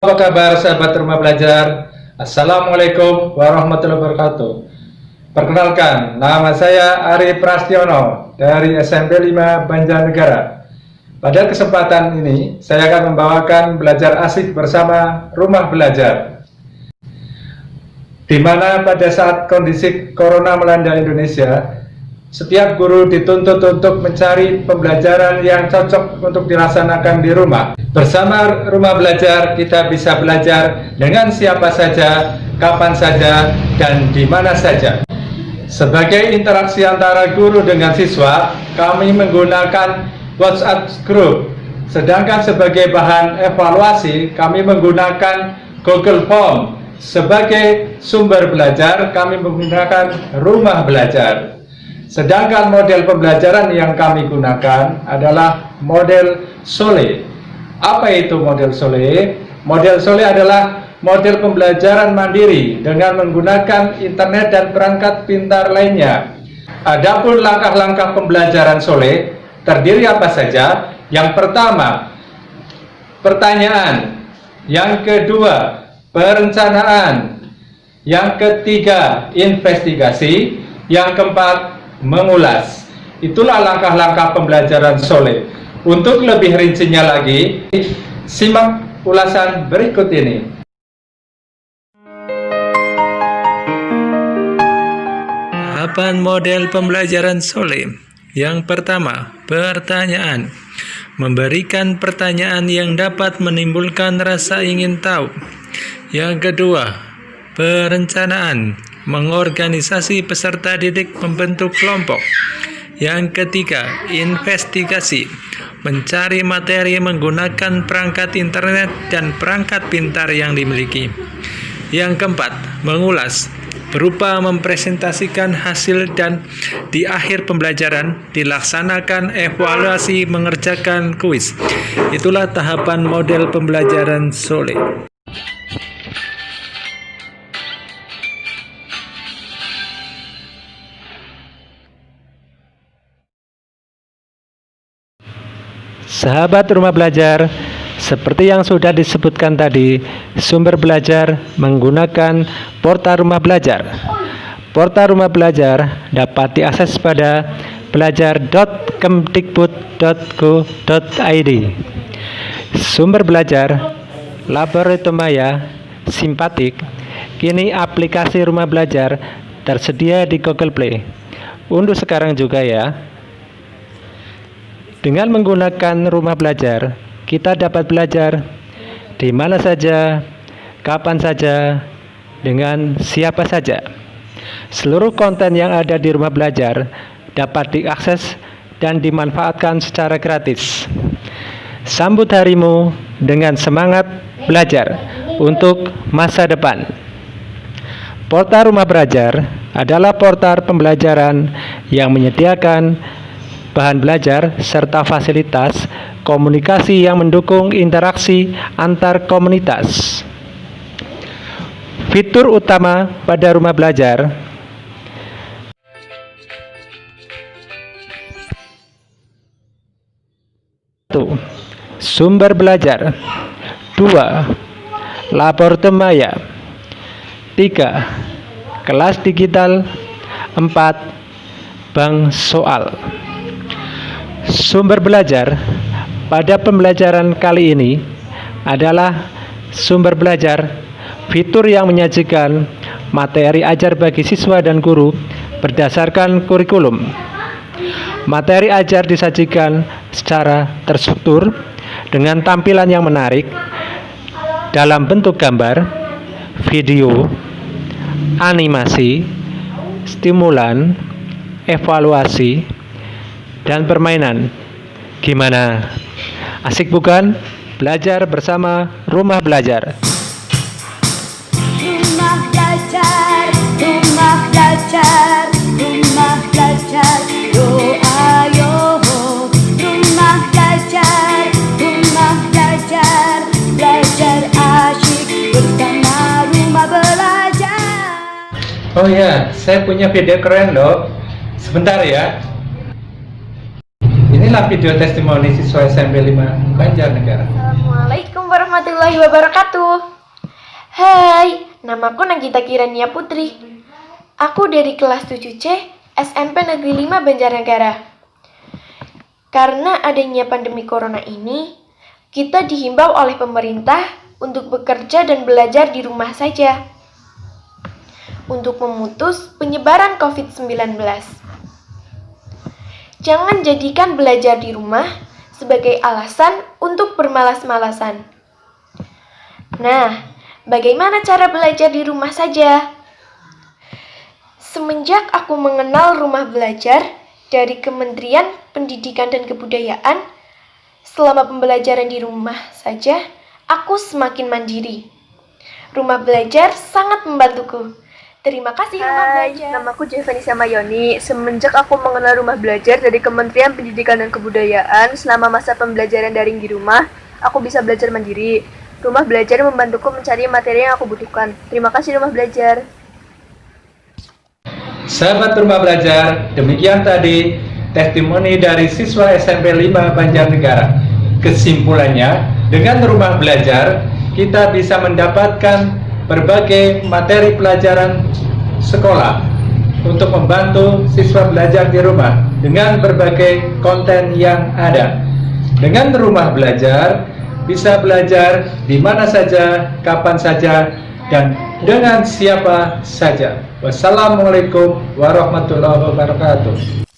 Apa kabar sahabat rumah belajar? Assalamualaikum warahmatullahi wabarakatuh. Perkenalkan, nama saya Ari Prastiono dari SMP 5 Banjarnegara. Pada kesempatan ini, saya akan membawakan belajar asik bersama rumah belajar. Di mana pada saat kondisi corona melanda Indonesia, setiap guru dituntut untuk mencari pembelajaran yang cocok untuk dilaksanakan di rumah. Bersama rumah belajar, kita bisa belajar dengan siapa saja, kapan saja, dan di mana saja. Sebagai interaksi antara guru dengan siswa, kami menggunakan WhatsApp Group. Sedangkan sebagai bahan evaluasi, kami menggunakan Google Form. Sebagai sumber belajar, kami menggunakan rumah belajar. Sedangkan model pembelajaran yang kami gunakan adalah model Sole. Apa itu model Sole? Model Sole adalah model pembelajaran mandiri dengan menggunakan internet dan perangkat pintar lainnya. Adapun langkah-langkah pembelajaran Sole terdiri apa saja? Yang pertama, pertanyaan. Yang kedua, perencanaan. Yang ketiga, investigasi. Yang keempat, mengulas. Itulah langkah-langkah pembelajaran Sole. Untuk lebih rincinya lagi, simak ulasan berikut ini. Tahapan model pembelajaran Sole. Yang pertama, pertanyaan. Memberikan pertanyaan yang dapat menimbulkan rasa ingin tahu. Yang kedua, perencanaan. Mengorganisasi peserta didik membentuk kelompok. Yang ketiga, investigasi. Mencari materi menggunakan perangkat internet dan perangkat pintar yang dimiliki. Yang keempat, mengulas. Berupa mempresentasikan hasil dan di akhir pembelajaran dilaksanakan evaluasi mengerjakan kuis. Itulah tahapan model pembelajaran Sole. Sahabat rumah belajar, seperti yang sudah disebutkan tadi, sumber belajar menggunakan portal rumah belajar. Portal rumah belajar dapat diakses pada belajar.kemdikbud.go.id. Sumber belajar Laboratorium Simpatik. Kini aplikasi rumah belajar tersedia di Google Play. Unduh sekarang juga ya. Dengan menggunakan rumah belajar, kita dapat belajar di mana saja, kapan saja, dengan siapa saja. Seluruh konten yang ada di rumah belajar dapat diakses dan dimanfaatkan secara gratis. Sambut harimu dengan semangat belajar untuk masa depan. Portal Rumah Belajar adalah portal pembelajaran yang menyediakan bahan belajar serta fasilitas komunikasi yang mendukung interaksi antar komunitas. Fitur utama pada rumah belajar: sumber belajar, 2. Laboratorium maya, 3. Kelas digital, 4. Bank soal. Sumber belajar pada pembelajaran kali ini adalah sumber belajar, fitur yang menyajikan materi ajar bagi siswa dan guru berdasarkan kurikulum. Materi ajar disajikan secara terstruktur dengan tampilan yang menarik dalam bentuk gambar, video, animasi, stimulan, evaluasi, dan permainan. Gimana? Asik bukan? Belajar bersama rumah belajar. Rumah belajar, rumah belajar, rumah belajar. Doa yo, rumah belajar, rumah belajar. Belajar asyik bersama rumah belajar. Oh ya, saya punya video keren loh. Sebentar ya. Inilah video testimoni siswa SMP 5 Banjarnegara. Assalamualaikum warahmatullahi wabarakatuh. Hai, namaku Nagita Kirania Putri. Aku dari kelas 7C SMP Negeri 5 Banjarnegara. Karena adanya pandemi corona ini, kita dihimbau oleh pemerintah untuk bekerja dan belajar di rumah saja untuk memutus penyebaran COVID-19. Jangan jadikan belajar di rumah sebagai alasan untuk bermalas-malasan. Nah, bagaimana cara belajar di rumah saja? Semenjak aku mengenal rumah belajar dari Kementerian Pendidikan dan Kebudayaan, selama pembelajaran di rumah saja, aku semakin mandiri. Rumah belajar sangat membantuku. Terima kasih rumah belajar. Namaku Jevanisa Mayoni. Semenjak aku mengenal rumah belajar dari Kementerian Pendidikan dan Kebudayaan, selama masa pembelajaran daring di rumah, aku bisa belajar mandiri. Rumah belajar membantuku mencari materi yang aku butuhkan. Terima kasih rumah belajar. Sahabat rumah belajar, demikian tadi testimoni dari siswa SMP 5 Banjarnegara. Kesimpulannya, dengan rumah belajar, kita bisa mendapatkan berbagai materi pelajaran sekolah untuk membantu siswa belajar di rumah dengan berbagai konten yang ada. Dengan rumah belajar, bisa belajar di mana saja, kapan saja, dan dengan siapa saja. Wassalamualaikum warahmatullahi wabarakatuh.